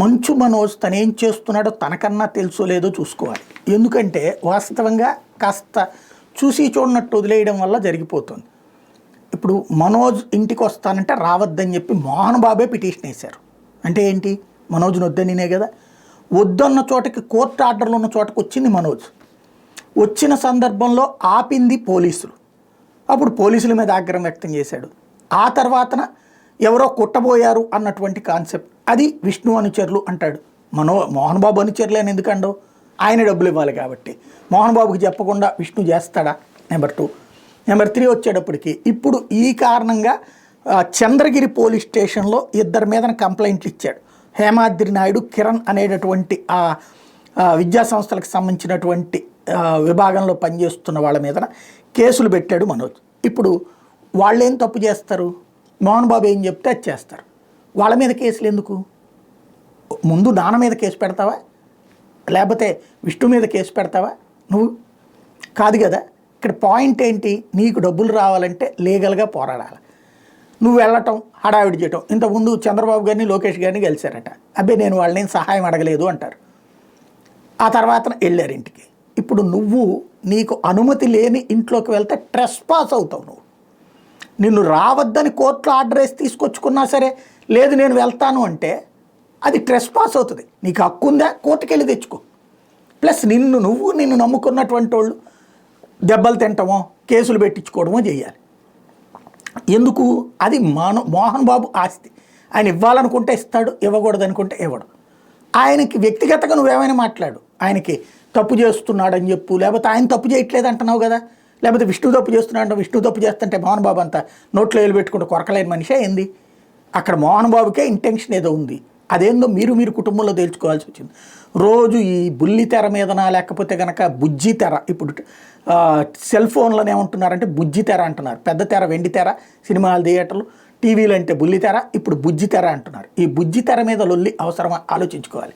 మంచు మనోజ్ తనేం చేస్తున్నాడో తనకన్నా తెలుసో లేదో చూసుకోవాలి. ఎందుకంటే వాస్తవంగా కాస్త చూసి చూడనట్టు వదిలేయడం వల్ల జరిగిపోతుంది. ఇప్పుడు మనోజ్ ఇంటికి వస్తానంటే రావద్దని చెప్పి మోహన్ బాబే పిటిషన్ వేశారు. అంటే ఏంటి, మనోజ్ని వద్దనినే కదా. వద్దన్న చోటకి కోర్టు ఆర్డర్లు ఉన్న చోటకి వచ్చింది మనోజ్. వచ్చిన సందర్భంలో ఆపింది పోలీసులు. అప్పుడు పోలీసుల మీద ఆగ్రహం వ్యక్తం చేశాడు. ఆ తర్వాతన ఎవరో కొట్టబోయారు అన్నటువంటి కాన్సెప్ట్, అది విష్ణు అనుచరులు అంటాడు. మోహన్ బాబు అనుచరులు అని ఎందుకండో, ఆయన డబ్బులు ఇవ్వాలి కాబట్టి. మోహన్ బాబుకి చెప్పకుండా విష్ణు చేస్తాడా? నెంబర్ 2. నెంబర్ 3 వచ్చేటప్పటికి ఇప్పుడు ఈ కారణంగా చంద్రగిరి పోలీస్ స్టేషన్లో ఇద్దరి మీద కంప్లైంట్లు ఇచ్చాడు. హేమాద్రి నాయుడు, కిరణ్ అనేటటువంటి ఆ విద్యా సంస్థలకు సంబంధించినటువంటి విభాగంలో పనిచేస్తున్న వాళ్ళ మీద కేసులు పెట్టాడు మనోజ్. ఇప్పుడు వాళ్ళేం తప్పు చేస్తారు? మోహన్ బాబు ఏం చెప్తే అది చేస్తారు. వాళ్ళ మీద కేసులు ఎందుకు? ముందు నాన్న మీద కేసు పెడతావా, లేకపోతే విష్ణు మీద కేసు పెడతావా? నువ్వు కాదు కదా. ఇక్కడ పాయింట్ ఏంటి, నీకు డబ్బులు రావాలంటే లీగల్గా పోరాడాలి. నువ్వు వెళ్ళటం, హడావిడి చేయటం. ఇంతకుముందు చంద్రబాబు గారిని, లోకేష్ గారిని గెలిచారట. అబ్బే నేను వాళ్ళని సహాయం అడగలేదు అంటారు. ఆ తర్వాత వెళ్ళారు ఇంటికి. ఇప్పుడు నువ్వు నీకు అనుమతి లేని ఇంట్లోకి వెళ్తే ట్రెస్పాస్ అవుతావు. నువ్వు నిన్ను రావద్దని కోర్టులో ఆర్డర్ వేసి తీసుకొచ్చుకున్నా సరే, లేదు నేను వెళ్తాను అంటే అది ట్రెస్పాస్ అవుతుంది. నీకు హక్కు ఉందా, కోర్టుకి వెళ్ళి తెచ్చుకో. ప్లస్ నిన్ను నమ్ముకున్నటువంటి వాళ్ళు దెబ్బలు తింటామో, కేసులు పెట్టించుకోవడమో చేయాలి. ఎందుకు? అది మోహన్ బాబు ఆస్తి. ఆయన ఇవ్వాలనుకుంటే ఇస్తాడు, ఇవ్వకూడదు అనుకుంటే ఇవ్వడు. ఆయనకి వ్యక్తిగతంగా నువ్వేమైనా మాట్లాడు, ఆయనకి తప్పు చేస్తున్నాడని చెప్పు, లేకపోతే ఆయన తప్పు చేయట్లేదు అంటున్నావు కదా, లేకపోతే విష్ణు తప్పు చేస్తున్నాడు. విష్ణు తప్పు చేస్తుంటే మోహన్ బాబు అంతా నోట్లో వేలు పెట్టుకుంటూ కొరకలేని మనిషే ఏంది? అక్కడ మోహన్ బాబుకే ఇంటెన్షన్ ఏదో ఉంది. అదేందో మీరు కుటుంబంలో తేల్చుకోవాల్సి వచ్చింది. రోజు ఈ బుల్లి తెర మీదనా, లేకపోతే కనుక బుజ్జి తెర, ఇప్పుడు సెల్ ఫోన్లను ఏమంటున్నారంటే బుజ్జి తెర అంటున్నారు. పెద్ద తెర, వెండి తెర, సినిమాల థియేటర్లు, టీవీలు అంటే బుల్లి తెర, ఇప్పుడు బుజ్జి తెర అంటున్నారు. ఈ బుజ్జి తెర మీద లొల్లి అవసరమా? ఆలోచించుకోవాలి.